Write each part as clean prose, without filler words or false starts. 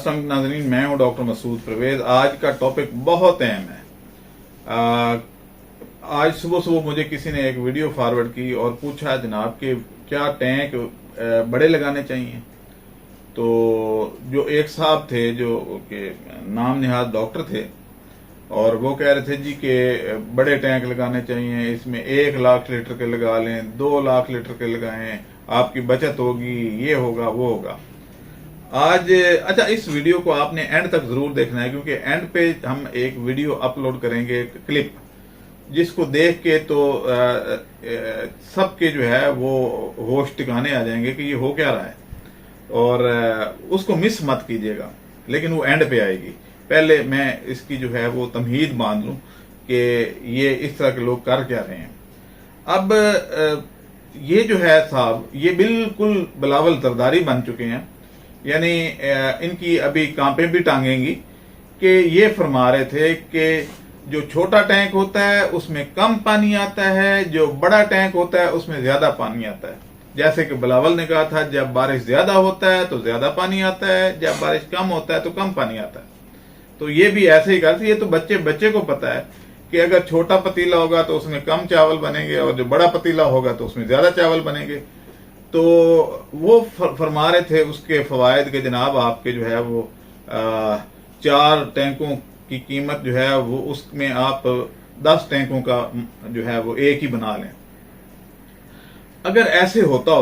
अस्सलाम नाज़रीन, मैं हूं डॉक्टर मसूद परवेज। आज का टॉपिक बहुत अहम है। आज सुबह सुबह मुझे किसी ने एक वीडियो फॉरवर्ड की और पूछा जनाब कि क्या टैंक बड़े लगाने चाहिए। तो जो एक साहब थे जो कि नाम निहाद डॉक्टर थे और वो कह रहे थे जी कि बड़े टैंक लगाने चाहिए, इसमें 1 लाख लीटर के लगा लें, 2 लाख लीटर के लगाएं, आपकी बचत होगी, ये होगा वो होगा। आज अच्छा, इस वीडियो को आपने एंड तक जरूर देखना है क्योंकि एंड पे हम एक वीडियो अपलोड करेंगे, एक क्लिप, जिसको देख के तो सबके जो है वो होश ठिकाने आ जाएंगे कि ये हो क्या रहा है, और उसको मिस मत कीजिएगा, लेकिन वो एंड पे आएगी। पहले मैं इसकी जो है वो तमहीद मान लूं कि ये इस तरह के लोग कर क्या रहे हैं। अब ये जो है साहब, ये बिल्कुल बिलावल जरदारी बन चुके हैं, यानी इनकी अभी कांपे भी टांगेंगी कि ये फरमा रहे थे कि जो छोटा टैंक होता है उसमें कम पानी आता है, जो बड़ा टैंक होता है उसमें ज्यादा पानी आता है। जैसे कि बिलावल ने कहा था, जब बारिश ज्यादा होता है तो ज्यादा पानी आता है, जब बारिश कम होता है तो कम पानी आता है। तो ये भी ऐसे ही करते, ये तो बच्चे को पता है कि अगर छोटा पतीला होगा तो उसमें कम चावल बनेंगे और जो बड़ा पतीला होगा तो उसमें ज्यादा चावल बनेंगे। तो वो फरमा रहे थे उसके फवायद के जनाब, आपके जो है वो 4 टैंकों की कीमत जो है वो उसमें आप 10 टैंकों का जो है वो एक ही बना लें। अगर ऐसे होता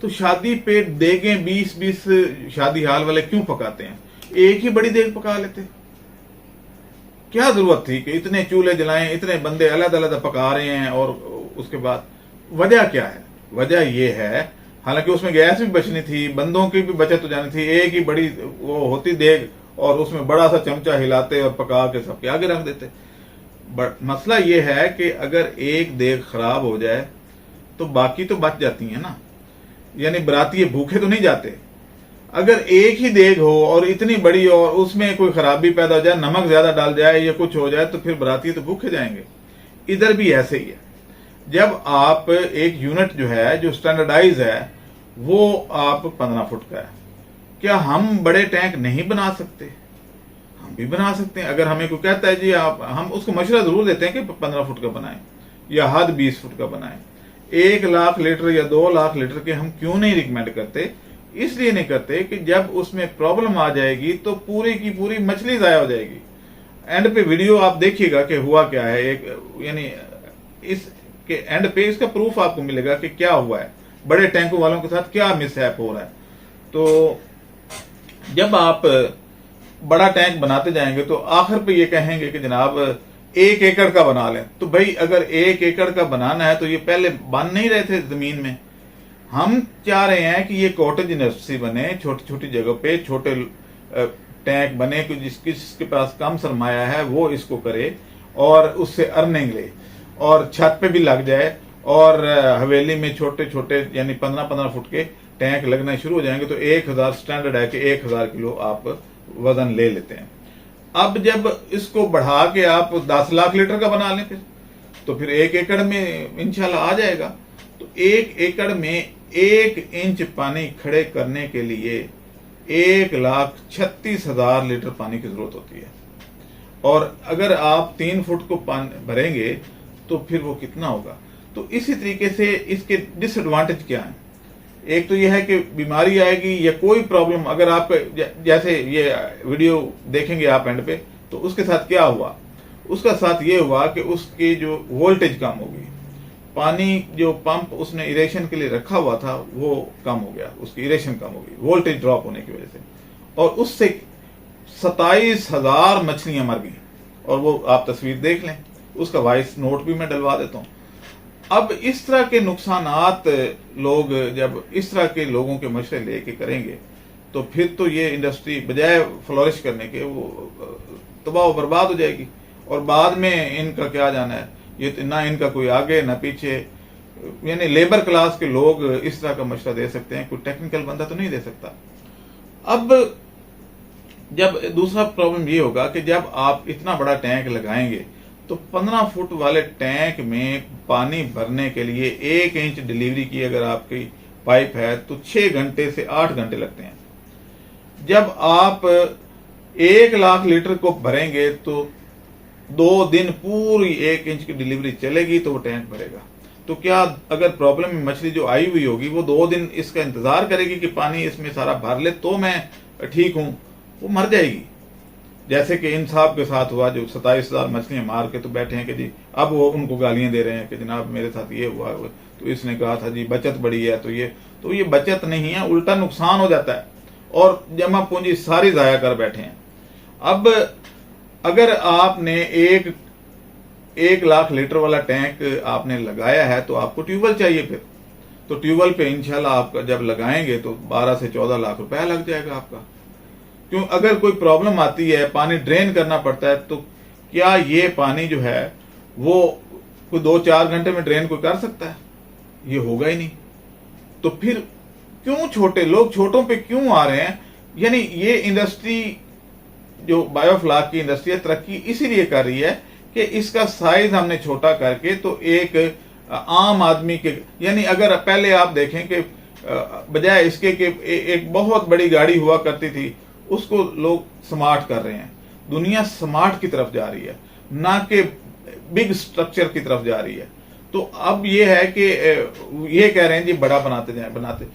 तो शादी पे देगें 20-20 शादी हाल वाले क्यों पकाते हैं? एक ही बड़ी देग पका लेते। क्या जरूरत थी कि इतने चूल्हे जलाएं, इतने बंदे अलग अलग पका रहे हैं? और उसके बाद वजह क्या है? वजह यह है, हालांकि उसमें गैस भी बचनी थी, बंदों की भी बचत हो जानी थी, एक ही बड़ी वो होती देग और उसमें बड़ा सा चमचा हिलाते और पका के सबके आगे रख देते। बट मसला यह है कि अगर एक देग खराब हो जाए तो बाकी तो बच जाती है ना, यानी बराती भूखे तो नहीं जाते। अगर एक ही देग हो और इतनी बड़ी और उसमें कोई खराबी पैदा हो जाए, नमक ज्यादा डाल जाए या कुछ हो जाए, तो फिर बराती तो भूखे जाएंगे। इधर भी ऐसे ही है। जब आप एक यूनिट जो है जो स्टैंडर्डाइज है वो आप 15 फुट का है, क्या हम बड़े टैंक नहीं बना सकते? हम भी बना सकते हैं। अगर हमें कोई कहता है जी आप, हम उसको मशवरा जरूर देते हैं कि 15 फुट का बनाएं या हद 20 फुट का बनाएं। 1 लाख लीटर या 2 लाख लीटर के हम क्यों नहीं रिकमेंड करते? इसलिए नहीं करते कि जब उसमें प्रॉब्लम आ जाएगी तो पूरी की पूरी मछली जाया हो जाएगी। एंड पे वीडियो आप देखिएगा कि हुआ क्या है, एक यानी इस के एंड पे इसका प्रूफ आपको मिलेगा कि क्या हुआ है, बड़े टैंकों वालों के साथ क्या मिसहैप हो रहा है। तो जब आप बड़ा टैंक बनाते जाएंगे तो आखिर पे ये कहेंगे कि जनाब 1 एकड़ का बना लें। तो भाई अगर 1 एकड़ का बनाना है तो ये पहले बन नहीं रहे थे जमीन में? हम चाह रहे हैं कि ये कॉटेज इंडस्ट्री बने, छोटी छोटी जगह पे छोटे टैंक बने, जिसके पास कम सरमाया है वो इसको करे और उससे अर्निंग ले, और छत पे भी लग जाए, और हवेली में छोटे छोटे यानी 15-15 फुट के टैंक लगना शुरू हो जाएंगे। तो 1000 स्टैंडर्ड है कि 1000 किलो आप वजन ले लेते हैं। अब जब इसको बढ़ा के आप 10 लाख लीटर का बना लें तो फिर 1 एकड़ में इंशाल्लाह आ जाएगा। तो 1 एकड़ में 1 इंच पानी खड़े करने के लिए 1,36,000 लीटर पानी की जरूरत होती है, और अगर आप 3 फुट को पानी भरेंगे तो फिर वो कितना होगा? तो इसी तरीके से इसके डिसएडवांटेज क्या है? एक तो यह है कि बीमारी आएगी या कोई प्रॉब्लम, अगर आप जैसे ये वीडियो देखेंगे आप एंड पे, तो उसके साथ क्या हुआ? उसका साथ ये हुआ कि उसकी जो वोल्टेज कम होगी, पानी जो पंप उसने इरेशन के लिए रखा हुआ था वो कम हो गया, उसकी इरेशन कम होगी वोल्टेज ड्रॉप होने की वजह से, और उससे 27,000 मछलियां मर गई। और वो आप तस्वीर देख लें, उसका वॉइस नोट भी मैं डलवा देता हूं। अब इस तरह के नुकसानात लोग जब इस तरह के लोगों के मशवरे लेके करेंगे तो फिर तो ये इंडस्ट्री बजाय फ्लोरिश करने के वो तबाह बर्बाद हो जाएगी, और बाद में इनका क्या जाना है? ये ना इनका कोई आगे ना पीछे, यानी लेबर क्लास के लोग इस तरह का मशवरा दे सकते हैं, कोई टेक्निकल बंदा तो नहीं दे सकता। अब जब दूसरा प्रॉब्लम ये होगा कि जब आप इतना बड़ा टैंक लगाएंगे तो 15 फुट वाले टैंक में पानी भरने के लिए 1 इंच डिलीवरी की अगर आपकी पाइप है तो 6 घंटे से 8 घंटे लगते हैं। जब आप 1 लाख लीटर को भरेंगे तो 2 दिन पूरी 1 इंच की डिलीवरी चलेगी तो वो टैंक भरेगा। तो क्या अगर प्रॉब्लम में मछली जो आई हुई होगी वो 2 दिन इसका इंतजार करेगी कि पानी इसमें सारा भर ले तो मैं ठीक हूं, वो मर जाएगी। जैसे कि इन साहब के साथ हुआ, जो 27,000 मछलियां मार के तो बैठे हैं कि जी, अब वो उनको गालियां दे रहे हैं कि जनाब मेरे साथ ये हुआ, तो इसने कहा था जी बचत बड़ी है, तो ये बचत नहीं है, उल्टा नुकसान हो जाता है और जमा पूंजी सारी जाया कर बैठे हैं। अब अगर आपने 1 लाख लीटर वाला टैंक आपने लगाया है तो आपको ट्यूबवेल चाहिए, फिर तो ट्यूबवेल पे इंशाल्लाह आपका जब लगाएंगे तो 12 से 14 लाख रुपया लग जाएगा आपका। क्यों, अगर कोई प्रॉब्लम आती है, पानी ड्रेन करना पड़ता है, तो क्या ये पानी जो है वो कोई 2-4 घंटे में ड्रेन कोई कर सकता है? ये होगा ही नहीं। तो फिर क्यों छोटे लोग छोटों पे क्यों आ रहे हैं? यानी ये इंडस्ट्री जो बायोफ्लाक की इंडस्ट्री है तरक्की इसीलिए कर रही है कि इसका साइज हमने छोटा करके तो एक आम आदमी के, यानी अगर पहले आप देखें कि बजाय इसके कि एक बहुत बड़ी गाड़ी हुआ करती थी, उसको लोग स्मार्ट कर रहे हैं। दुनिया स्मार्ट की तरफ जा रही है, ना कि बिग स्ट्रक्चर की तरफ जा रही है। तो अब ये है कि ये कह रहे हैं जी बड़ा बनाते जाएं, बनाते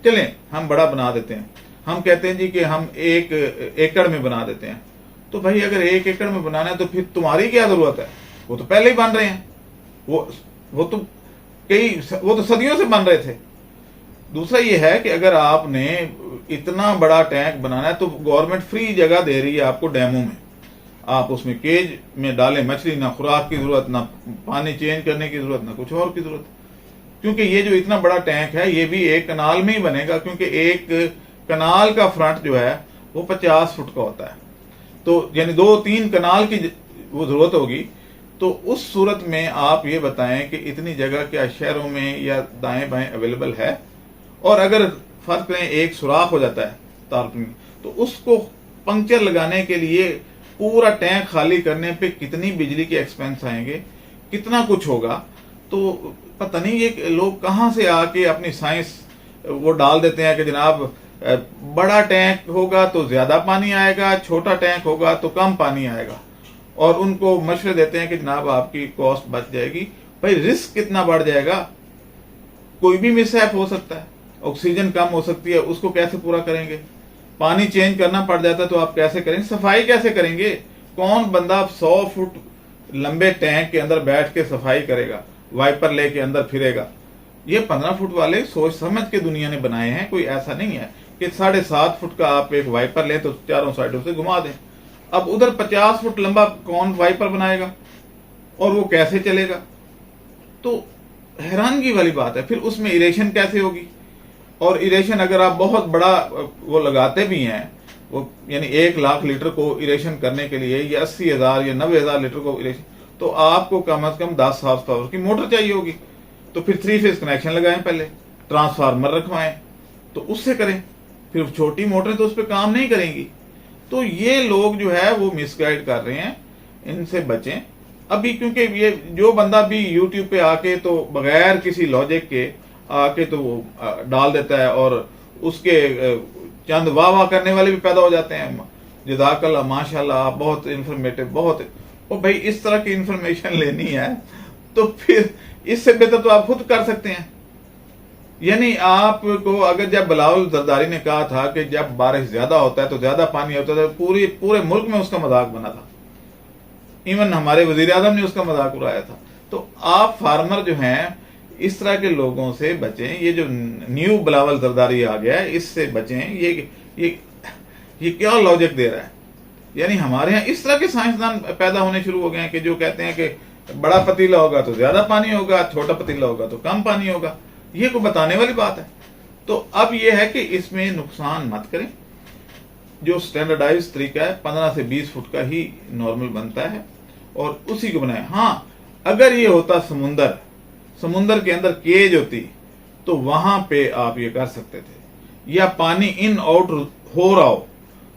चलें, हम बड़ा बना देते हैं। हम कहते हैं जी कि हम 1 एकड़ में बना देते हैं। तो भाई अगर 1 एकड़ में बनाना है तो फिर तुम्हारी क्या जरूरत है? वो तो पहले ही बन रहे हैं, वो तो सदियों से बन रहे थे। दूसरा ये है कि अगर आपने इतना बड़ा टैंक बनाना है तो गवर्नमेंट फ्री जगह दे रही है आपको डैमों में, आप उसमें केज में डालें मछली, ना खुराक की जरूरत, ना पानी चेंज करने की जरूरत, ना कुछ और की जरूरत। क्योंकि ये जो इतना बड़ा टैंक है ये भी एक कनाल में ही बनेगा, क्योंकि एक कनाल का फ्रंट जो है वो 50 फुट का होता है, तो यानी 2-3 कनाल की वो जरूरत होगी। तो उस सूरत में आप ये बताएं कि इतनी जगह क्या शहरों में या दाएं बाएं अवेलेबल है? और अगर फर्क करें एक सुराख हो जाता है तार में, तो उसको पंक्चर लगाने के लिए पूरा टैंक खाली करने पे कितनी बिजली के एक्सपेंस आएंगे, कितना कुछ होगा। तो पता नहीं ये लोग कहां से आके अपनी साइंस वो डाल देते हैं कि जनाब बड़ा टैंक होगा तो ज्यादा पानी आएगा, छोटा टैंक होगा तो कम पानी आएगा, और उनको मशवरे देते हैं कि जनाब आपकी कॉस्ट बच जाएगी। भाई रिस्क कितना बढ़ जाएगा, कोई भी मिसहैप हो सकता है, ऑक्सीजन कम हो सकती है, उसको कैसे पूरा करेंगे? पानी चेंज करना पड़ जाता है तो आप कैसे करेंगे? सफाई कैसे करेंगे? कौन बंदा 100 फुट लंबे टैंक के अंदर बैठ के सफाई करेगा, वाइपर लेके अंदर फिरेगा? ये 15 फुट वाले सोच समझ के दुनिया ने बनाए हैं, कोई ऐसा नहीं है कि 7.5 फुट का आप एक वाइपर लें तो चारों साइडों से घुमा दें। अब उधर 50 फुट लंबा कौन वाइपर बनाएगा और वो कैसे चलेगा? तो हैरानगी वाली बात है। फिर उसमें इरेशन कैसे होगी? और इरेशन अगर आप बहुत बड़ा वो लगाते भी हैं, वो यानी 1 लाख लीटर को इरेशन करने के लिए या 80,000 या 90,000 लीटर को इरेशन, तो आपको कम से कम 10 हॉर्स पावर की मोटर चाहिए होगी। तो फिर 3 फेज कनेक्शन लगाएं, पहले ट्रांसफार्मर रखवाएं तो उससे करें, फिर छोटी मोटरें तो उस पर काम नहीं करेंगी। तो ये लोग जो है वो मिसगाइड कर रहे हैं, इनसे बचें अभी। क्योंकि ये जो बंदा भी यूट्यूब पे आके तो बगैर किसी लॉजिक के आके तो वो डाल देता है, और उसके चंद वाह वाह करने वाले भी पैदा हो जाते हैं। जज़ाकल्लाह, माशाल्लाह, आप बहुत इंफॉर्मेटिव, बहुत। और भाई इस तरह की इंफॉर्मेशन लेनी है तो फिर इससे बेहतर तो आप खुद कर सकते हैं। यानी आपको अगर जब बिलावल जरदारी ने कहा था कि जब बारिश ज्यादा होता है तो ज्यादा पानी होता है, पूरे मुल्क में उसका मजाक बना था, इवन हमारे वजीर आजम ने उसका मजाक उड़ाया था। तो आप फार्मर जो हैं इस तरह के लोगों से बचें। ये जो न्यू बिलावल जरदारी आ गया है इससे बचें। ये क्या लॉजिक दे रहा है? यानी हमारे यहाँ इस तरह के साइंसदान पैदा होने शुरू हो गए हैं कि जो कहते हैं कि बड़ा पतीला होगा तो ज्यादा पानी होगा, छोटा पतीला होगा तो कम पानी होगा। ये को बताने वाली बात है। तो अब ये है कि इसमें नुकसान मत करें। जो स्टैंडर्डाइज तरीका है 15 से 20 फुट का ही नॉर्मल बनता है और उसी को बनाए। हाँ, अगर ये होता समुंदर के अंदर केज होती तो वहां पे आप ये कर सकते थे, या पानी इन आउट हो रहा हो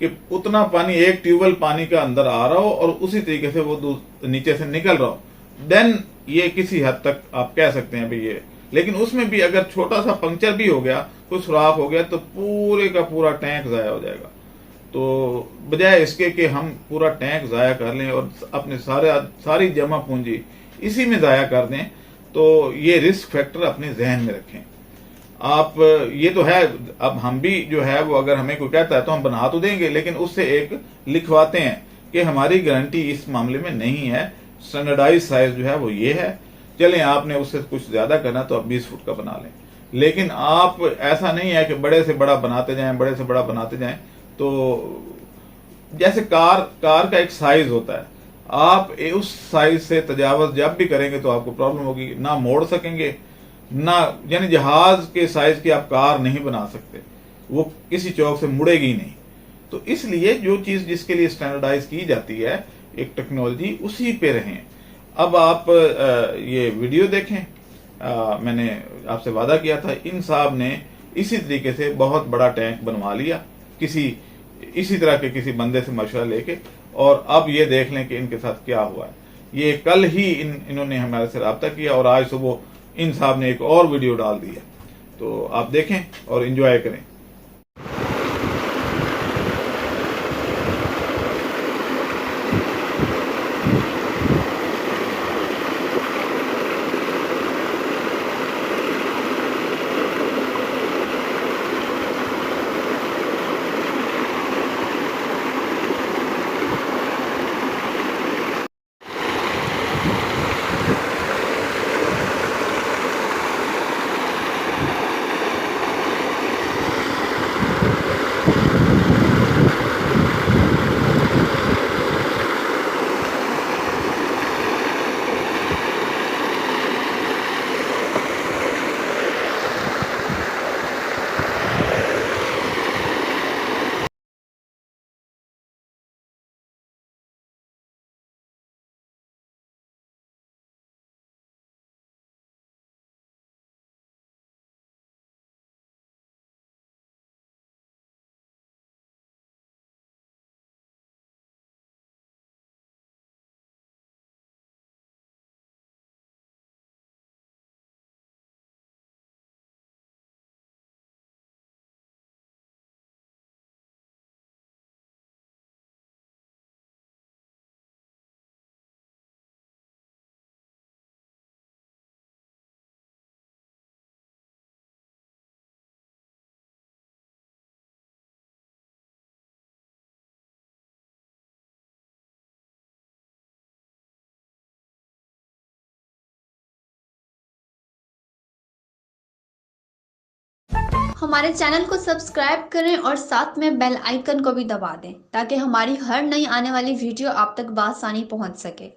कि उतना पानी एक ट्यूबवेल पानी का अंदर आ रहा हो और उसी तरीके से वो नीचे से निकल रहा हो, देन ये किसी हद तक आप कह सकते हैं भाई ये। लेकिन उसमें भी अगर छोटा सा पंक्चर भी हो गया, कोई सुराख हो गया, तो पूरे का पूरा टैंक जाया हो जाएगा। तो बजाय इसके कि हम पूरा टैंक ज़ाया कर लें और अपने सारी जमा पूंजी इसी में ज़ाया कर दें, तो ये रिस्क फैक्टर अपने जहन में रखें आप। ये तो है, अब हम भी जो है वो अगर हमें कोई कहता है तो हम बना तो देंगे, लेकिन उससे एक लिखवाते हैं कि हमारी गारंटी इस मामले में नहीं है, स्टैंडर्डाइज साइज जो है वो ये है, चलें आपने उससे कुछ ज्यादा करना तो आप 20 फुट का बना लें। लेकिन आप ऐसा नहीं है कि बड़े से बड़ा बनाते जाएं, बड़े से बड़ा बनाते जाएं। तो जैसे कार का एक साइज होता है, आप उस साइज से तजावज जब भी करेंगे तो आपको प्रॉब्लम होगी, ना मोड़ सकेंगे ना, यानी जहाज के साइज की आप कार नहीं बना सकते, वो किसी चौक से मुड़ेगी नहीं। तो इसलिए जो चीज जिसके लिए स्टैंडर्डाइज की जाती है एक टेक्नोलॉजी, उसी पे रहें। अब आप ये वीडियो देखें, मैंने आपसे वादा किया था, इन साहब ने इसी तरीके से बहुत बड़ा टैंक बनवा लिया इसी तरह के किसी बंदे से मशवरा लेके, और अब ये देख लें कि इनके साथ क्या हुआ है। ये कल ही इन्होंने हमारे से रब्ता किया और आज सुबह इन साहब ने एक और वीडियो डाल दी है, तो आप देखें और एंजॉय करें। हमारे चैनल को सब्सक्राइब करें और साथ में बेल आइकन को भी दबा दें ताकि हमारी हर नई आने वाली वीडियो आप तक बआसानी पहुंच सके।